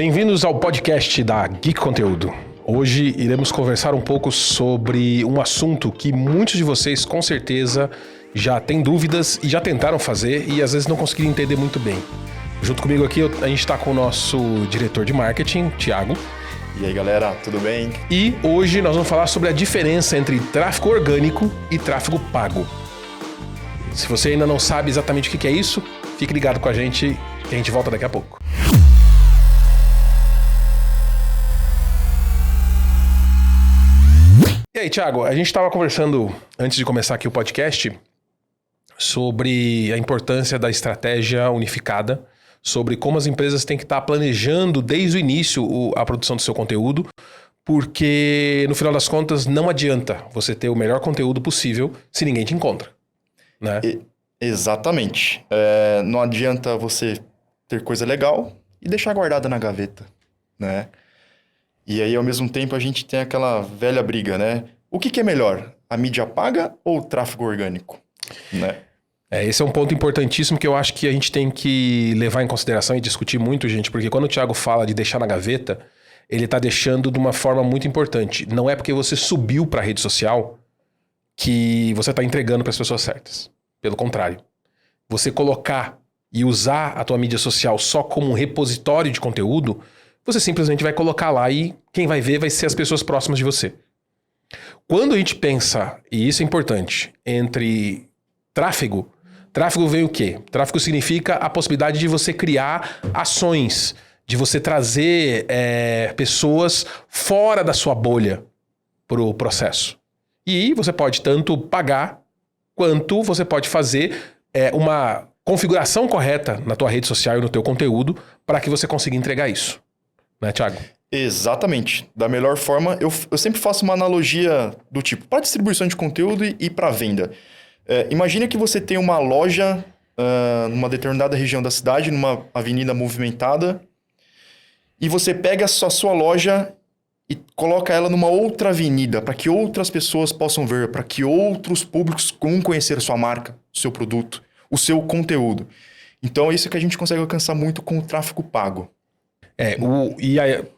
Bem-vindos ao podcast da Geek Conteúdo. Hoje iremos conversar um pouco sobre um assunto que muitos de vocês com certeza já têm dúvidas e já tentaram fazer e às vezes não conseguiram entender muito bem. Junto comigo aqui a gente está com o nosso diretor de marketing, Thiago. E aí galera, tudo bem? E hoje nós vamos falar sobre a diferença entre tráfego orgânico e tráfego pago. Se você ainda não sabe exatamente o que é isso, fique ligado com a gente que a gente volta daqui a pouco. E aí, Thiago, a gente estava conversando antes de começar aqui o podcast sobre a importância da estratégia unificada, sobre como as empresas têm que estar planejando desde o início a produção do seu conteúdo, porque no final das contas não adianta você ter o melhor conteúdo possível se ninguém te encontra, né? Exatamente. Não adianta você ter coisa legal e deixar guardada na gaveta, né? E aí, ao mesmo tempo, a gente tem aquela velha briga, né? O que é melhor? A mídia paga ou o tráfego orgânico? Né? Esse é um ponto importantíssimo que eu acho que a gente tem que levar em consideração e discutir muito, gente, porque quando o Thiago fala de deixar na gaveta, ele está deixando de uma forma muito importante. Não é porque você subiu para a rede social que você está entregando para as pessoas certas. Pelo contrário. Você colocar e usar a tua mídia social só como um repositório de conteúdo, você simplesmente vai colocar lá e quem vai ver vai ser as pessoas próximas de você. Quando a gente pensa, e isso é importante, entre tráfego vem o quê? Tráfego significa a possibilidade de você criar ações, de você trazer pessoas fora da sua bolha para o processo. E você pode tanto pagar, quanto você pode fazer uma configuração correta na tua rede social e no teu conteúdo para que você consiga entregar isso. Né, Thiago? Exatamente. Da melhor forma, eu sempre faço uma analogia do tipo, para distribuição de conteúdo e para venda. Imagina que você tem uma loja numa determinada região da cidade, numa avenida movimentada, e você pega a sua loja e coloca ela numa outra avenida, para que outras pessoas possam ver, para que outros públicos vão conhecer a sua marca, o seu produto, o seu conteúdo. Então, é isso que a gente consegue alcançar muito com o tráfego pago.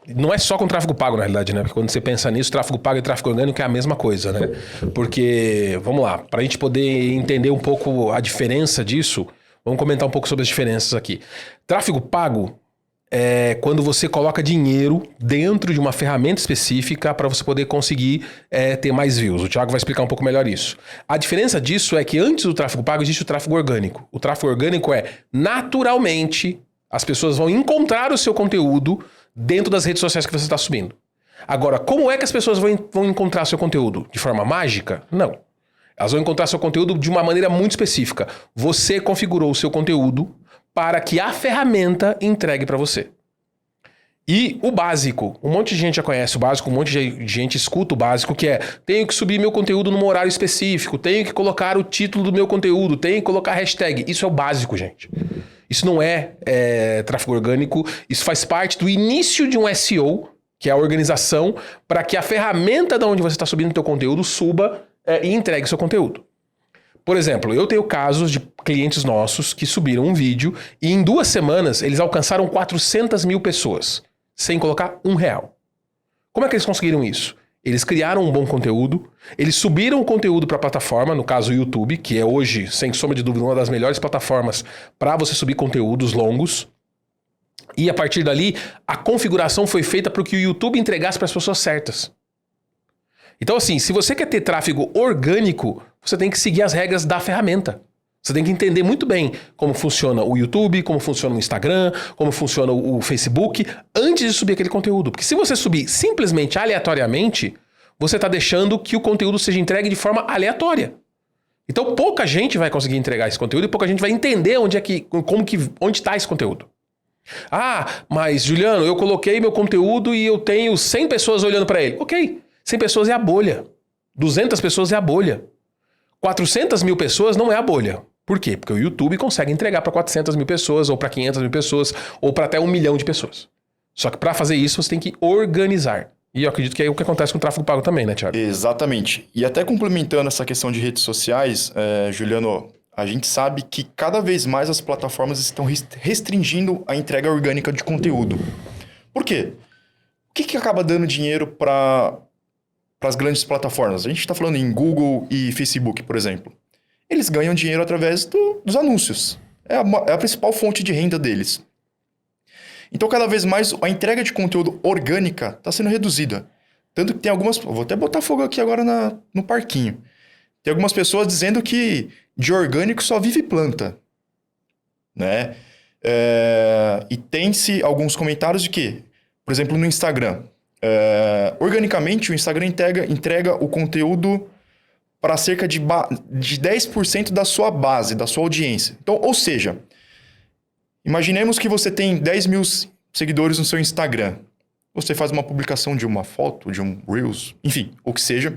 Não é só com tráfego pago, na realidade, né? Porque quando você pensa nisso, tráfego pago e tráfego orgânico é a mesma coisa, né? Porque, vamos lá, para a gente poder entender um pouco a diferença disso, vamos comentar um pouco sobre as diferenças aqui. Tráfego pago é quando você coloca dinheiro dentro de uma ferramenta específica para você poder conseguir ter mais views. O Thiago vai explicar um pouco melhor isso. A diferença disso é que antes do tráfego pago existe o tráfego orgânico. O tráfego orgânico é, naturalmente, as pessoas vão encontrar o seu conteúdo dentro das redes sociais que você está subindo. Agora, como é que as pessoas vão encontrar seu conteúdo? De forma mágica? Não. Elas vão encontrar seu conteúdo de uma maneira muito específica. Você configurou o seu conteúdo para que a ferramenta entregue para você. E o básico, um monte de gente já conhece o básico, um monte de gente escuta o básico, que é, tenho que subir meu conteúdo num horário específico, tenho que colocar o título do meu conteúdo, tenho que colocar hashtag. Isso é o básico, gente. Isso não é tráfego orgânico, isso faz parte do início de um SEO, que é a organização, para que a ferramenta de onde você está subindo o teu conteúdo suba e entregue o seu conteúdo. Por exemplo, eu tenho casos de clientes nossos que subiram um vídeo e em 2 semanas eles alcançaram 400 mil pessoas, sem colocar R$1. Como é que eles conseguiram isso? Eles criaram um bom conteúdo, eles subiram o conteúdo para a plataforma, no caso o YouTube, que é hoje, sem sombra de dúvida, uma das melhores plataformas para você subir conteúdos longos. E a partir dali, a configuração foi feita para que o YouTube entregasse para as pessoas certas. Então assim, se você quer ter tráfego orgânico, você tem que seguir as regras da ferramenta. Você tem que entender muito bem como funciona o YouTube, como funciona o Instagram, como funciona o Facebook, antes de subir aquele conteúdo. Porque se você subir simplesmente aleatoriamente, você está deixando que o conteúdo seja entregue de forma aleatória. Então pouca gente vai conseguir entregar esse conteúdo e pouca gente vai entender onde está esse conteúdo. Ah, mas Juliano, eu coloquei meu conteúdo e eu tenho 100 pessoas olhando para ele. Ok, 100 pessoas é a bolha. 200 pessoas é a bolha. 400 mil pessoas não é a bolha. Por quê? Porque o YouTube consegue entregar para 400 mil pessoas, ou para 500 mil pessoas, ou para até 1 milhão de pessoas. Só que para fazer isso, você tem que organizar. E eu acredito que é o que acontece com o tráfego pago também, né, Thiago? Exatamente. E até complementando essa questão de redes sociais, Juliano, a gente sabe que cada vez mais as plataformas estão restringindo a entrega orgânica de conteúdo. Por quê? O que acaba dando dinheiro para as grandes plataformas? A gente está falando em Google e Facebook, por exemplo. Eles ganham dinheiro através dos anúncios. É a principal fonte de renda deles. Então, cada vez mais, a entrega de conteúdo orgânica está sendo reduzida. Tanto que tem algumas... Vou até botar fogo aqui agora no parquinho. Tem algumas pessoas dizendo que de orgânico só vive planta. Né? E tem-se alguns comentários de que, por exemplo, no Instagram, organicamente o Instagram entrega o conteúdo para cerca de 10% da sua base, da sua audiência. Então, ou seja, imaginemos que você tem 10 mil seguidores no seu Instagram. Você faz uma publicação de uma foto, de um Reels, enfim, o que seja.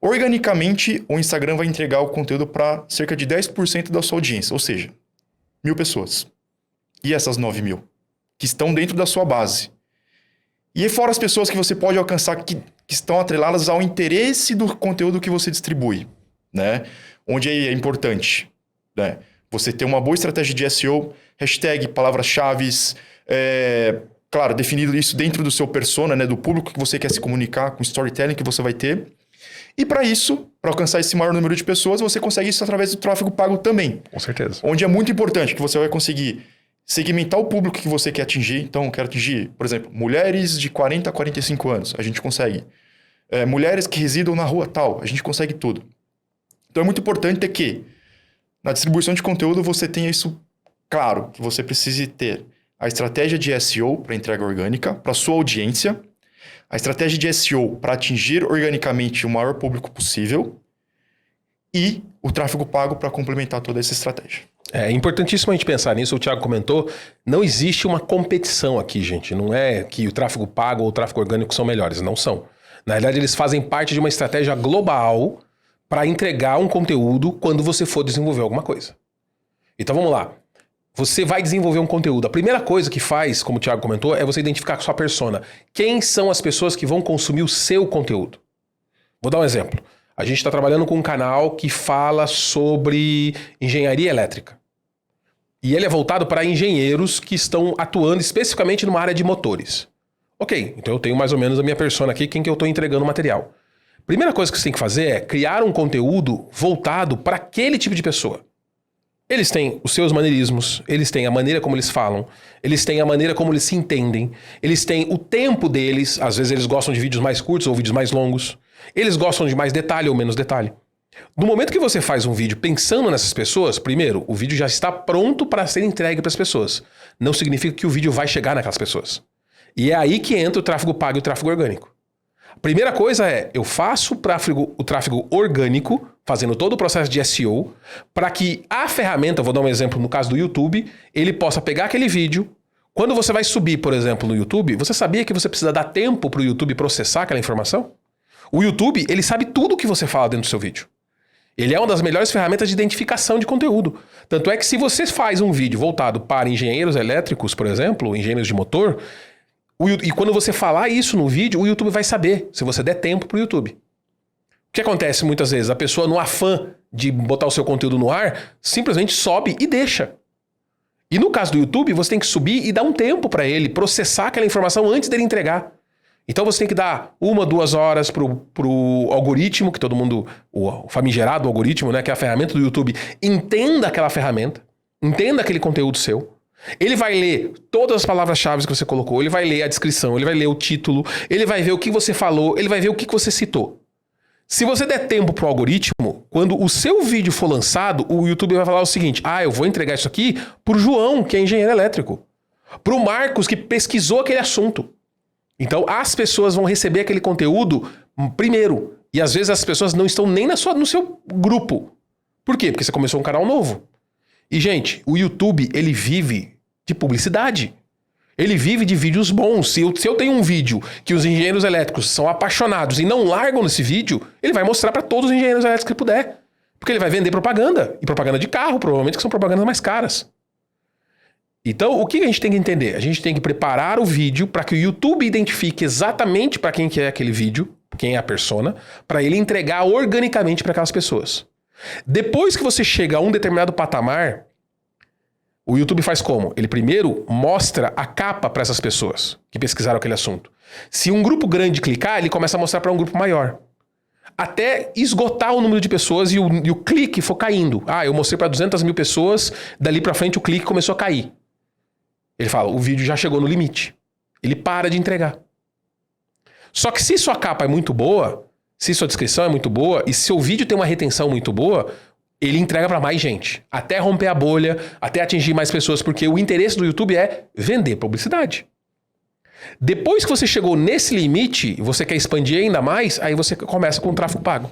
Organicamente, o Instagram vai entregar o conteúdo para cerca de 10% da sua audiência, ou seja, 1.000 pessoas. E essas 9 mil? Que estão dentro da sua base. E fora as pessoas que você pode alcançar que estão atreladas ao interesse do conteúdo que você distribui, né? Onde é importante, né? Você ter uma boa estratégia de SEO, hashtag, palavras-chave, claro, definido isso dentro do seu persona, né? Do público que você quer se comunicar, com o storytelling que você vai ter. E para isso, para alcançar esse maior número de pessoas, você consegue isso através do tráfego pago também. Com certeza. Onde é muito importante que você vai conseguir segmentar o público que você quer atingir. Então, quero atingir, por exemplo, mulheres de 40 a 45 anos. A gente consegue. Mulheres que residam na rua tal. A gente consegue tudo. Então, é muito importante ter que, na distribuição de conteúdo, você tenha isso claro. Que você precise ter a estratégia de SEO para entrega orgânica, para sua audiência. A estratégia de SEO para atingir organicamente o maior público possível. E o tráfego pago para complementar toda essa estratégia. É importantíssimo a gente pensar nisso, o Thiago comentou, não existe uma competição aqui, gente. Não é que o tráfego pago ou o tráfego orgânico são melhores, não são. Na verdade, eles fazem parte de uma estratégia global para entregar um conteúdo quando você for desenvolver alguma coisa. Então vamos lá. Você vai desenvolver um conteúdo. A primeira coisa que faz, como o Thiago comentou, é você identificar a sua persona. Quem são as pessoas que vão consumir o seu conteúdo? Vou dar um exemplo. A gente está trabalhando com um canal que fala sobre engenharia elétrica. E ele é voltado para engenheiros que estão atuando especificamente numa área de motores. Ok, então eu tenho mais ou menos a minha persona aqui, quem que eu estou entregando o material. Primeira coisa que você tem que fazer é criar um conteúdo voltado para aquele tipo de pessoa. Eles têm os seus maneirismos, eles têm a maneira como eles falam, eles têm a maneira como eles se entendem, eles têm o tempo deles, às vezes eles gostam de vídeos mais curtos ou vídeos mais longos, eles gostam de mais detalhe ou menos detalhe. No momento que você faz um vídeo pensando nessas pessoas, primeiro, o vídeo já está pronto para ser entregue para as pessoas. Não significa que o vídeo vai chegar naquelas pessoas. E é aí que entra o tráfego pago e o tráfego orgânico. A primeira coisa é, eu faço o tráfego orgânico, fazendo todo o processo de SEO, para que a ferramenta, vou dar um exemplo no caso do YouTube, ele possa pegar aquele vídeo. Quando você vai subir, por exemplo, no YouTube, você sabia que você precisa dar tempo para o YouTube processar aquela informação? O YouTube, ele sabe tudo o que você fala dentro do seu vídeo. Ele é uma das melhores ferramentas de identificação de conteúdo. Tanto é que se você faz um vídeo voltado para engenheiros elétricos, por exemplo, engenheiros de motor, e quando você falar isso no vídeo, o YouTube vai saber, se você der tempo para o YouTube. O que acontece muitas vezes? A pessoa, no afã de botar o seu conteúdo no ar, simplesmente sobe e deixa. E no caso do YouTube, você tem que subir e dar um tempo para ele processar aquela informação antes dele entregar. Então você tem que dar 1, 2 horas pro algoritmo, que todo mundo, o famigerado algoritmo, né, que é a ferramenta do YouTube, entenda aquela ferramenta, entenda aquele conteúdo seu. Ele vai ler todas as palavras-chave que você colocou, ele vai ler a descrição, ele vai ler o título, ele vai ver o que você falou, ele vai ver o que você citou. Se você der tempo pro algoritmo, quando o seu vídeo for lançado, o YouTube vai falar o seguinte, eu vou entregar isso aqui pro João, que é engenheiro elétrico, pro Marcos, que pesquisou aquele assunto. Então, as pessoas vão receber aquele conteúdo primeiro. E às vezes as pessoas não estão nem no seu grupo. Por quê? Porque você começou um canal novo. E, gente, o YouTube, ele vive de publicidade. Ele vive de vídeos bons. Se eu tenho um vídeo que os engenheiros elétricos são apaixonados e não largam nesse vídeo, ele vai mostrar para todos os engenheiros elétricos que puder. Porque ele vai vender propaganda. E propaganda de carro, provavelmente, que são propagandas mais caras. Então, o que a gente tem que entender? A gente tem que preparar o vídeo para que o YouTube identifique exatamente para quem que é aquele vídeo, quem é a persona, para ele entregar organicamente para aquelas pessoas. Depois que você chega a um determinado patamar, O YouTube faz como? Ele primeiro mostra a capa para essas pessoas que pesquisaram aquele assunto. Se um grupo grande clicar, ele começa a mostrar para um grupo maior. Até esgotar o número de pessoas e o clique for caindo. Eu mostrei para 200 mil pessoas, dali para frente o clique começou a cair. Ele fala, o vídeo já chegou no limite. Ele para de entregar. Só que se sua capa é muito boa, se sua descrição é muito boa, e se seu vídeo tem uma retenção muito boa, ele entrega para mais gente. Até romper a bolha, até atingir mais pessoas, porque o interesse do YouTube é vender publicidade. Depois que você chegou nesse limite, você quer expandir ainda mais, aí você começa com o tráfego pago.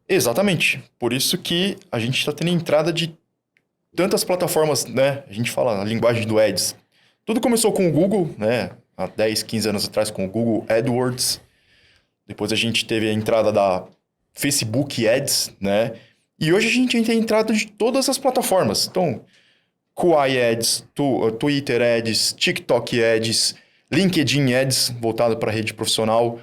Exatamente. Por isso que a gente está tendo entrada de tantas plataformas, né? A gente fala a linguagem do Ads. Tudo começou com o Google, né? Há 10, 15 anos atrás com o Google AdWords. Depois a gente teve a entrada da Facebook Ads, né? E hoje a gente tem entrada de todas as plataformas. Então, Kuai Ads, Twitter Ads, TikTok Ads, LinkedIn Ads, voltado para a rede profissional.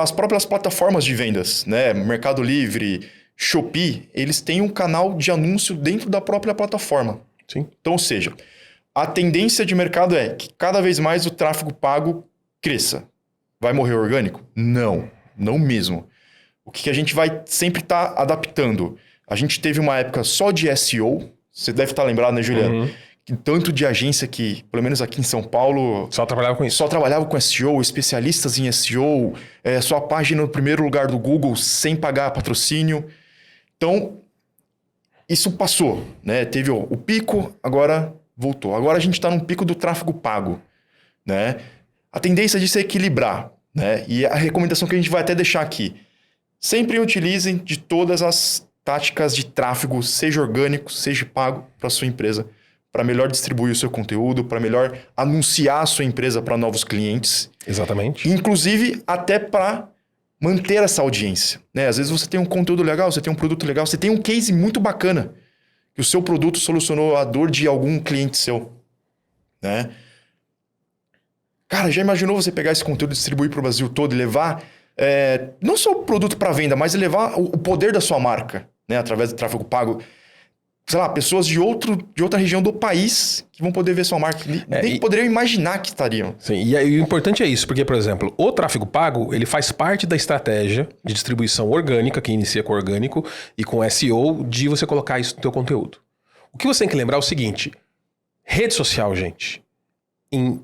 As próprias plataformas de vendas, né? Mercado Livre, Shopee, eles têm um canal de anúncio dentro da própria plataforma. Sim. Então, ou seja, a tendência de mercado é que cada vez mais o tráfego pago cresça. Vai morrer orgânico? Não, não mesmo. O que a gente vai sempre estar adaptando? A gente teve uma época só de SEO, você deve estar lembrado, né, Juliano? Uhum. Tanto de agência que, pelo menos aqui em São Paulo... Só trabalhava com isso. Só trabalhava com SEO, especialistas em SEO, sua página no primeiro lugar do Google sem pagar patrocínio. Então, isso passou, né? Teve o pico, agora voltou. Agora a gente está num pico do tráfego pago, né? A tendência disso é equilibrar, né? E a recomendação que a gente vai até deixar aqui. Sempre utilizem de todas as táticas de tráfego, seja orgânico, seja pago, para a sua empresa, para melhor distribuir o seu conteúdo, para melhor anunciar a sua empresa para novos clientes. Exatamente. Inclusive, até para manter essa audiência, né? Às vezes você tem um conteúdo legal, você tem um produto legal, você tem um case muito bacana, que o seu produto solucionou a dor de algum cliente seu, né? Cara, já imaginou você pegar esse conteúdo, distribuir para o Brasil todo e levar, não só o produto para venda, mas levar o poder da sua marca, né? Através do tráfego pago. Sei lá, pessoas de outra região do país que vão poder ver sua marca. Nem poderiam imaginar que estariam. Sim, e o importante é isso, porque, por exemplo, o tráfego pago, ele faz parte da estratégia de distribuição orgânica, que inicia com orgânico, e com SEO, de você colocar isso no teu conteúdo. O que você tem que lembrar é o seguinte, rede social, gente, em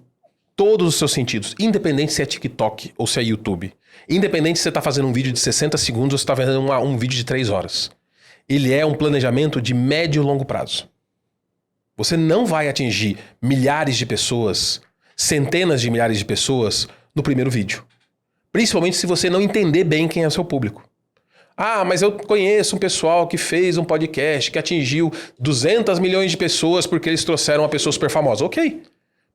todos os seus sentidos, independente se é TikTok ou se é YouTube, independente se você está fazendo um vídeo de 60 segundos ou se está fazendo um vídeo de 3 horas, ele é um planejamento de médio e longo prazo. Você não vai atingir milhares de pessoas, centenas de milhares de pessoas no primeiro vídeo. Principalmente se você não entender bem quem é o seu público. Mas eu conheço um pessoal que fez um podcast que atingiu 200 milhões de pessoas porque eles trouxeram uma pessoa super famosa. Ok.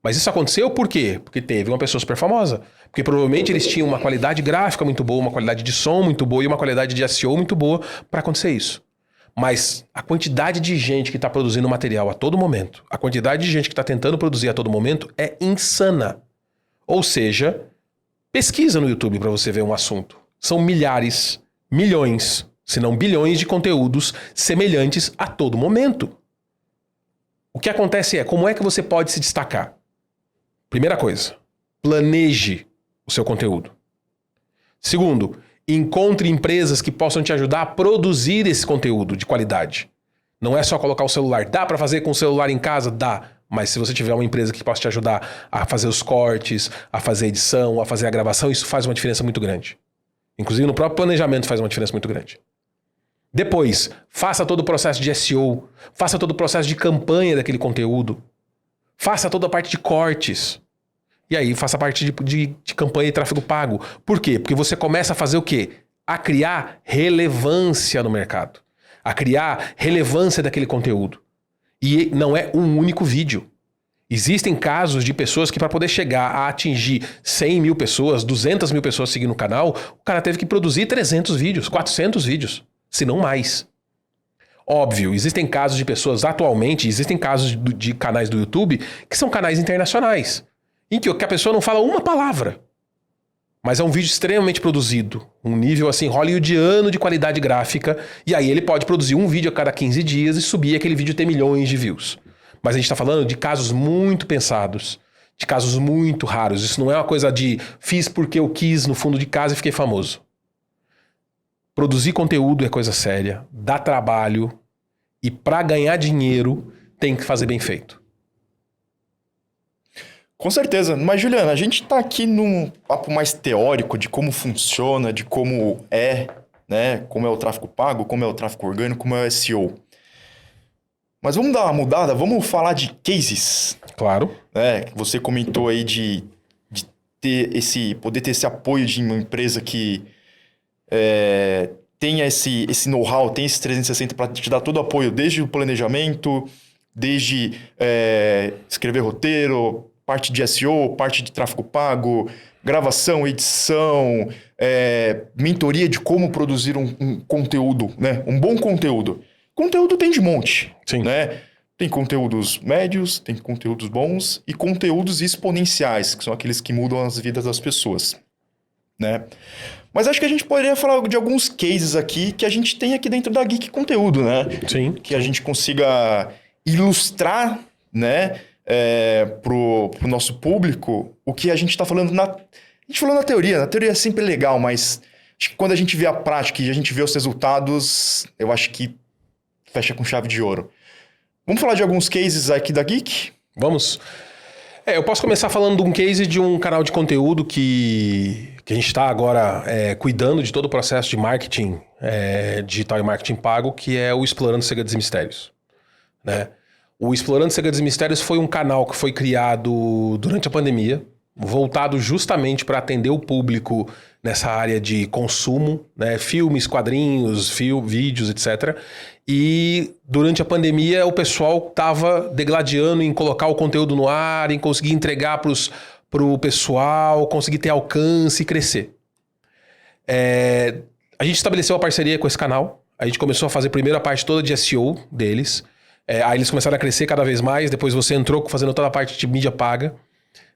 Mas isso aconteceu por quê? Porque teve uma pessoa super famosa. Porque provavelmente eles tinham uma qualidade gráfica muito boa, uma qualidade de som muito boa e uma qualidade de SEO muito boa para acontecer isso. Mas a quantidade de gente que está produzindo material a todo momento, a quantidade de gente que está tentando produzir a todo momento é insana. Ou seja, pesquisa no YouTube para você ver um assunto. São milhares, milhões, se não bilhões de conteúdos semelhantes a todo momento. O que acontece é, como é que você pode se destacar? Primeira coisa, planeje o seu conteúdo. Segundo, encontre empresas que possam te ajudar a produzir esse conteúdo de qualidade. Não é só colocar o celular. Dá para fazer com o celular em casa? Dá. Mas se você tiver uma empresa que possa te ajudar a fazer os cortes, a fazer a edição, a fazer a gravação, isso faz uma diferença muito grande. Inclusive no próprio planejamento faz uma diferença muito grande. Depois, faça todo o processo de SEO, faça todo o processo de campanha daquele conteúdo, faça toda a parte de cortes. E aí, faça parte de campanha e tráfego pago. Por quê? Porque você começa a fazer o quê? A criar relevância no mercado. A criar relevância daquele conteúdo. E não é um único vídeo. Existem casos de pessoas que para poder chegar a atingir 100 mil pessoas, 200 mil pessoas seguindo o canal, o cara teve que produzir 300 vídeos, 400 vídeos, se não mais. Óbvio, existem casos de pessoas atualmente, existem casos de canais do YouTube que são canais internacionais. Em que a pessoa não fala uma palavra. Mas é um vídeo extremamente produzido. Um nível assim, hollywoodiano de qualidade gráfica. E aí ele pode produzir um vídeo a cada 15 dias e subir aquele vídeo ter milhões de views. Mas a gente está falando de casos muito pensados, de casos muito raros. Isso não é uma coisa de fiz porque eu quis no fundo de casa e fiquei famoso. Produzir conteúdo é coisa séria, dá trabalho e para ganhar dinheiro tem que fazer bem feito. Com certeza. Mas, Juliana, a gente está aqui num papo mais teórico de como funciona, de como é, né? Como é o tráfego pago, como é o tráfego orgânico, como é o SEO. Mas vamos dar uma mudada, vamos falar de cases. Claro. Você comentou aí de poder ter esse apoio de uma empresa que tenha esse know-how, tem esse 360 para te dar todo o apoio, desde o planejamento, desde escrever roteiro, parte de SEO, parte de tráfego pago, gravação, edição, mentoria de como produzir um conteúdo, né? Um bom conteúdo. Conteúdo tem de monte, Sim. né? Tem conteúdos médios, tem conteúdos bons e conteúdos exponenciais, que são aqueles que mudam as vidas das pessoas, né? Mas acho que a gente poderia falar de alguns cases aqui que a gente tem aqui dentro da Geek Conteúdo, né? Sim. Que a gente consiga ilustrar, né? Pro nosso público o que a gente está falando a gente falou na teoria é sempre legal, mas acho que quando a gente vê a prática e a gente vê os resultados, eu acho que fecha com chave de ouro. Vamos falar de alguns cases aqui da Geek? Vamos. Eu posso começar falando de um case de um canal de conteúdo que a gente está agora cuidando de todo o processo de marketing digital e marketing pago, que é o Explorando Segredos e Mistérios, né? O Explorando Segredos e Mistérios foi um canal que foi criado durante a pandemia, voltado justamente para atender o público nessa área de consumo, né? Filmes, quadrinhos, vídeos, etc. E durante a pandemia o pessoal estava degladiando em colocar o conteúdo no ar, em conseguir entregar para o pessoal, conseguir ter alcance e crescer. A gente estabeleceu uma parceria com esse canal, a gente começou a fazer primeiro a parte toda de SEO deles. Aí eles começaram a crescer cada vez mais, depois você entrou fazendo toda a parte de mídia paga,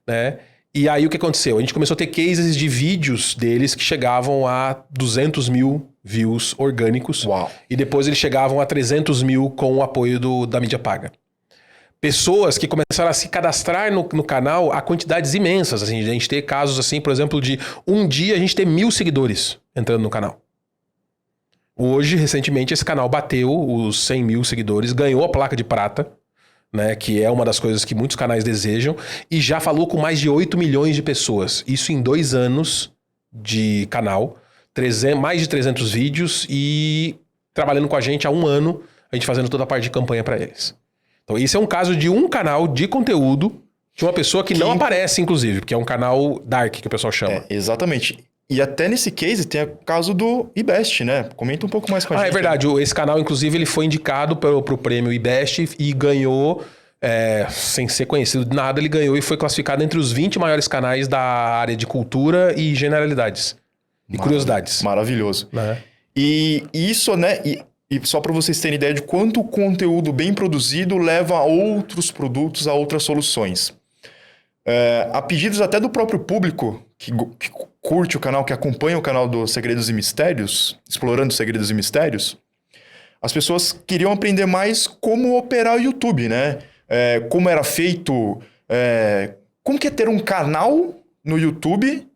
né? E aí o que aconteceu? A gente começou a ter cases de vídeos deles que chegavam a 200 mil views orgânicos. Uau. E depois eles chegavam a 300 mil com o apoio da mídia paga. Pessoas que começaram a se cadastrar no canal a quantidades imensas. Assim, a gente ter casos assim, por exemplo, de um dia a gente ter 1.000 seguidores entrando no canal. Hoje, recentemente, esse canal bateu os 100 mil seguidores, ganhou a placa de prata, né, que é uma das coisas que muitos canais desejam, e já falou com mais de 8 milhões de pessoas. Isso em 2 anos de canal, mais de 300 vídeos e trabalhando com a gente há 1 ano, a gente fazendo toda a parte de campanha para eles. Então, esse é um caso de um canal de conteúdo de uma pessoa que não aparece, inclusive, porque é um canal dark, que o pessoal chama. Exatamente. E até nesse case tem o caso do eBest, né? Comenta um pouco mais com a gente. É verdade. Esse canal, inclusive, ele foi indicado pro prêmio eBest e ganhou, sem ser conhecido de nada, ele ganhou e foi classificado entre os 20 maiores canais da área de cultura e generalidades. E curiosidades. Maravilhoso. Né? E isso, né? E só para vocês terem ideia de quanto o conteúdo bem produzido leva a outros produtos, a outras soluções. A pedidos até do próprio público que curte o canal, que acompanha o canal do Segredos e Mistérios, Explorando Segredos e Mistérios, as pessoas queriam aprender mais como operar o YouTube, né? Como era feito... como que é ter um canal no YouTube,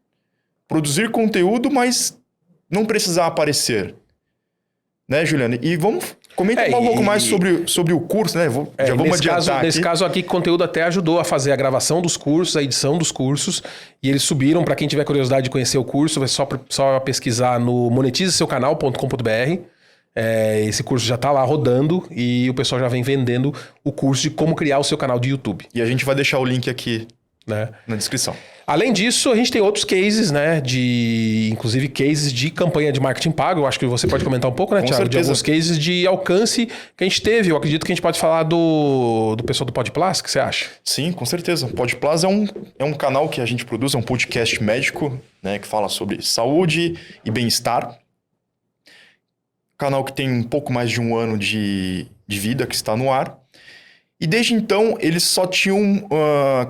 produzir conteúdo, mas não precisar aparecer. Né, Juliana? E vamos... Comenta um pouco mais sobre o curso, né? Já vamos adiantar aqui. Nesse caso aqui, o conteúdo até ajudou a fazer a gravação dos cursos, a edição dos cursos. E eles subiram, para quem tiver curiosidade de conhecer o curso, é só pesquisar no monetizeseucanal.com.br. Esse curso já está lá rodando e o pessoal já vem vendendo o curso de como criar o seu canal de YouTube. E a gente vai deixar o link aqui, né, na descrição. Além disso, a gente tem outros cases, né? Inclusive cases de campanha de marketing pago. Eu acho que você pode comentar um pouco, né, Thiago? De alguns cases de alcance que a gente teve. Eu acredito que a gente pode falar do pessoal do Podplus, o que você acha? Sim, com certeza. O Podplus é um canal que a gente produz, é um podcast médico, né? Que fala sobre saúde e bem-estar. Canal que tem um pouco mais de 1 ano de vida que está no ar. E desde então, eles só tinham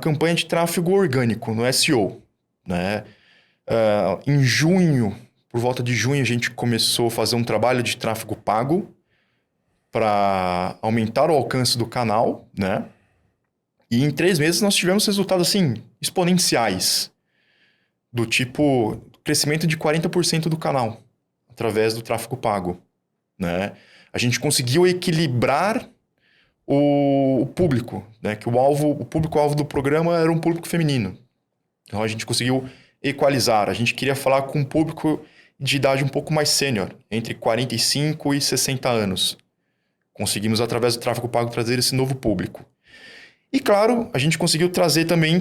campanha de tráfego orgânico no SEO, né? Em junho, por volta de junho, a gente começou a fazer um trabalho de tráfego pago para aumentar o alcance do canal, né? E em 3 meses nós tivemos resultados, assim, exponenciais. Do tipo, crescimento de 40% do canal, através do tráfego pago, né? A gente conseguiu equilibrar o público, né? Que o público-alvo do programa era um público feminino. Então a gente conseguiu equalizar. A gente queria falar com um público de idade um pouco mais sênior, entre 45 e 60 anos. Conseguimos, através do tráfego pago, trazer esse novo público. E, claro, a gente conseguiu trazer também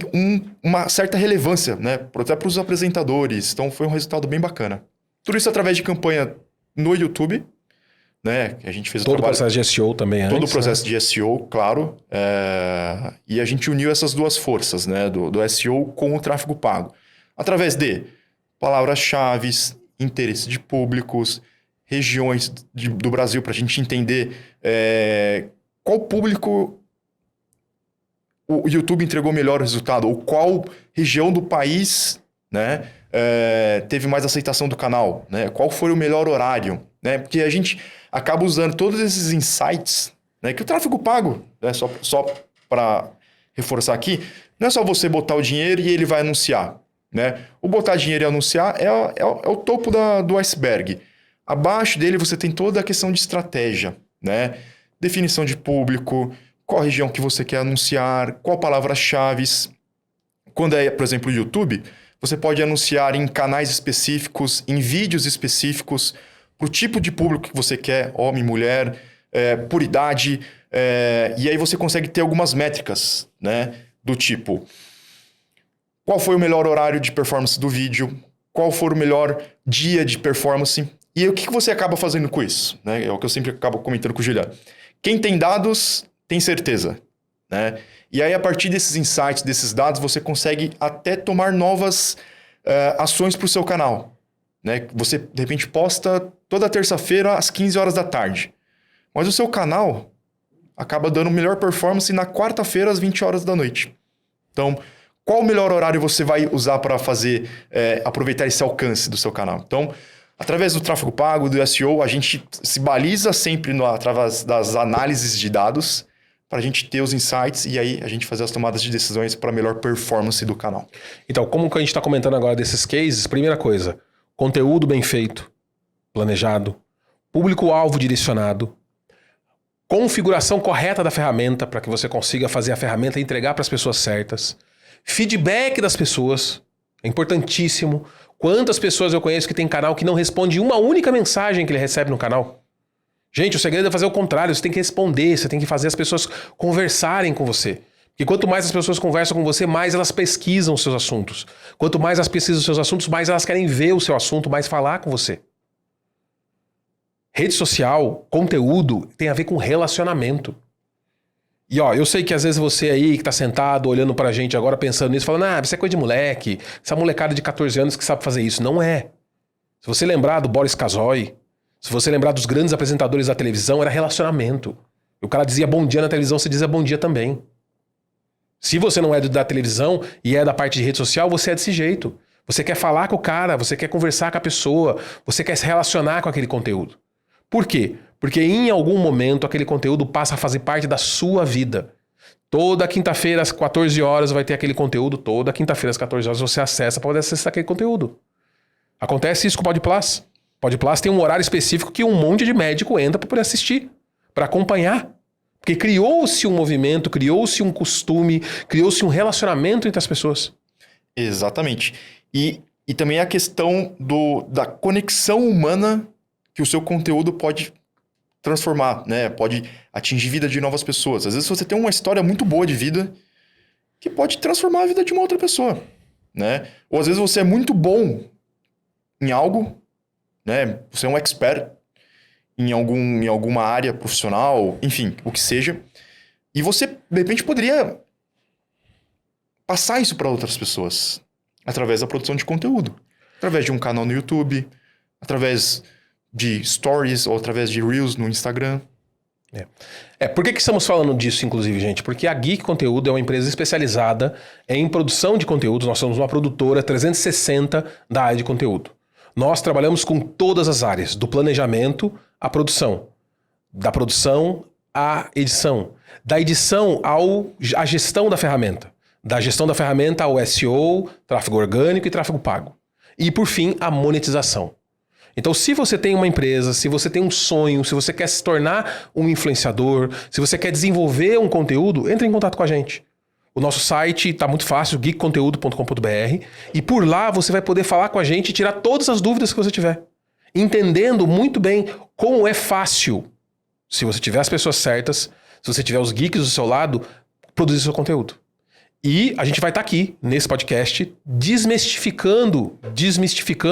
uma certa relevância, né? Até para os apresentadores. Então, foi um resultado bem bacana. Tudo isso através de campanha no YouTube, né? A gente fez todo o processo de SEO também antes. Todo o processo de SEO, claro. E a gente uniu essas duas forças, né? Do SEO com o tráfego pago. Através de palavras-chave, interesse de públicos, regiões do Brasil, para a gente entender qual público o YouTube entregou melhor resultado, ou qual região do país, né, teve mais aceitação do canal, né? Qual foi o melhor horário, né? Porque a gente acaba usando todos esses insights, né, que o tráfego pago, né, só para reforçar aqui, não é só você botar o dinheiro e ele vai anunciar, né? O botar dinheiro e anunciar é o topo do iceberg. Abaixo dele você tem toda a questão de estratégia, né? Definição de público, qual região que você quer anunciar, qual palavras-chave. Quando é, por exemplo, o YouTube, você pode anunciar em canais específicos, em vídeos específicos, para o tipo de público que você quer, homem, mulher, por idade. E aí você consegue ter algumas métricas, né? Do tipo, qual foi o melhor horário de performance do vídeo, qual foi o melhor dia de performance. E aí, o que você acaba fazendo com isso? Né? É o que eu sempre acabo comentando com o Juliano. Quem tem dados tem certeza, né? E aí, a partir desses insights, desses dados, você consegue até tomar novas ações para o seu canal, né? Você, de repente, posta toda terça-feira às 15 horas da tarde. Mas o seu canal acaba dando melhor performance na quarta-feira às 20 horas da noite. Então, qual o melhor horário você vai usar para fazer, aproveitar esse alcance do seu canal? Então, através do tráfego pago, do SEO, a gente se baliza sempre através das análises de dados, para a gente ter os insights e aí a gente fazer as tomadas de decisões para a melhor performance do canal. Então, como que a gente está comentando agora desses cases, primeira coisa, conteúdo bem feito, planejado, público-alvo direcionado, configuração correta da ferramenta para que você consiga fazer a ferramenta e entregar para as pessoas certas, feedback das pessoas, é importantíssimo. Quantas pessoas eu conheço que tem canal que não responde uma única mensagem que ele recebe no canal? Gente, o segredo é fazer o contrário, você tem que responder, você tem que fazer as pessoas conversarem com você. Porque quanto mais as pessoas conversam com você, mais elas pesquisam os seus assuntos. Quanto mais elas pesquisam os seus assuntos, mais elas querem ver o seu assunto, mais falar com você. Rede social, conteúdo, tem a ver com relacionamento. E ó, eu sei que às vezes você aí que tá sentado olhando pra gente agora pensando nisso, falando, isso é coisa de moleque, essa molecada de 14 anos que sabe fazer isso. Não é. Se você lembrar do Boris Casoy, se você lembrar dos grandes apresentadores da televisão, era relacionamento. O cara dizia bom dia na televisão, você dizia bom dia também. Se você não é da televisão e é da parte de rede social, você é desse jeito. Você quer falar com o cara, você quer conversar com a pessoa, você quer se relacionar com aquele conteúdo. Por quê? Porque em algum momento aquele conteúdo passa a fazer parte da sua vida. Toda quinta-feira às 14 horas vai ter aquele conteúdo, toda quinta-feira às 14 horas você acessa para poder acessar aquele conteúdo. Acontece isso com o Podplus. Podplus tem um horário específico que um monte de médico entra para poder assistir, para acompanhar. Porque criou-se um movimento, criou-se um costume, criou-se um relacionamento entre as pessoas. Exatamente. E também a questão da conexão humana que o seu conteúdo pode transformar, né? Pode atingir a vida de novas pessoas. Às vezes você tem uma história muito boa de vida que pode transformar a vida de uma outra pessoa, né? Ou às vezes você é muito bom em algo, né? Você é um expert em alguma área profissional, enfim, o que seja. E você, de repente, poderia passar isso para outras pessoas através da produção de conteúdo. Através de um canal no YouTube, através de stories ou através de reels no Instagram. Por que estamos falando disso, inclusive, gente? Porque a Geek Conteúdo é uma empresa especializada em produção de conteúdos. Nós somos uma produtora 360 da área de conteúdo. Nós trabalhamos com todas as áreas, do planejamento à produção. Da produção à edição. Da edição à gestão da ferramenta. Da gestão da ferramenta ao SEO, tráfego orgânico e tráfego pago. E, por fim, a monetização. Então, se você tem uma empresa, se você tem um sonho, se você quer se tornar um influenciador, se você quer desenvolver um conteúdo, entre em contato com a gente. O nosso site está muito fácil, geekconteúdo.com.br, e por lá você vai poder falar com a gente e tirar todas as dúvidas que você tiver. Entendendo muito bem como é fácil, se você tiver as pessoas certas, se você tiver os geeks do seu lado, produzir seu conteúdo. E a gente vai estar aqui, nesse podcast, desmistificando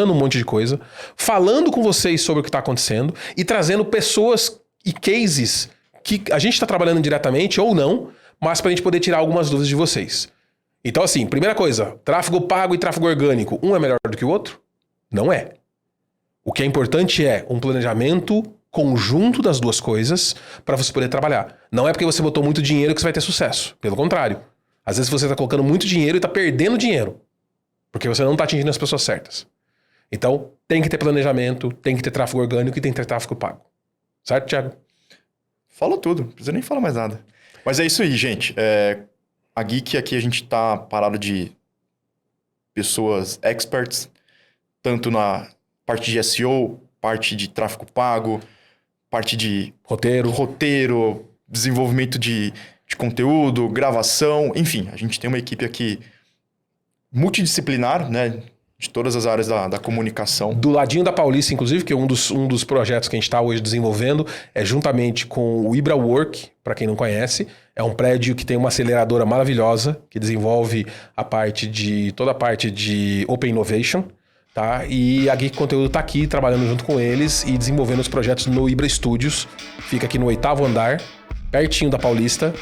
um monte de coisa, falando com vocês sobre o que está acontecendo e trazendo pessoas e cases que a gente está trabalhando diretamente ou não, mas para a gente poder tirar algumas dúvidas de vocês. Então, assim, primeira coisa, tráfego pago e tráfego orgânico, um é melhor do que o outro? Não é. O que é importante é um planejamento conjunto das duas coisas para você poder trabalhar. Não é porque você botou muito dinheiro que você vai ter sucesso. Pelo contrário. Às vezes você está colocando muito dinheiro e está perdendo dinheiro. Porque você não está atingindo as pessoas certas. Então, tem que ter planejamento, tem que ter tráfego orgânico e tem que ter tráfego pago. Certo, Thiago? Falou tudo, não precisa nem falar mais nada. Mas é isso aí, gente. A Geek aqui a gente tá parado de pessoas experts, tanto na parte de SEO, parte de tráfego pago, parte de roteiro, desenvolvimento de conteúdo, gravação, enfim. A gente tem uma equipe aqui multidisciplinar, né? De todas as áreas da comunicação. Do ladinho da Paulista, inclusive, que é um dos projetos que a gente está hoje desenvolvendo, é juntamente com o IbraWork, para quem não conhece. É um prédio que tem uma aceleradora maravilhosa, que desenvolve toda a parte de Open Innovation. Tá? E a Geek Conteúdo está aqui trabalhando junto com eles e desenvolvendo os projetos no Ibra Studios. Fica aqui no 8º andar, pertinho da Paulista.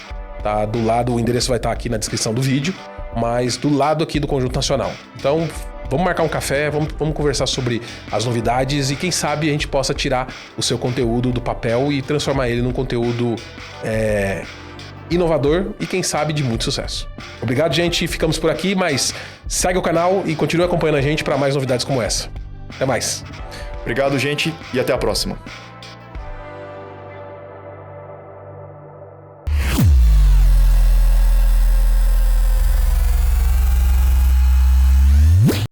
Tá? Do lado, o endereço vai estar aqui na descrição do vídeo, mas do lado aqui do Conjunto Nacional. Então, vamos marcar um café, vamos conversar sobre as novidades e quem sabe a gente possa tirar o seu conteúdo do papel e transformar ele num conteúdo inovador e quem sabe de muito sucesso. Obrigado, gente. Ficamos por aqui, mas segue o canal e continue acompanhando a gente para mais novidades como essa. Até mais. Obrigado, gente, e até a próxima.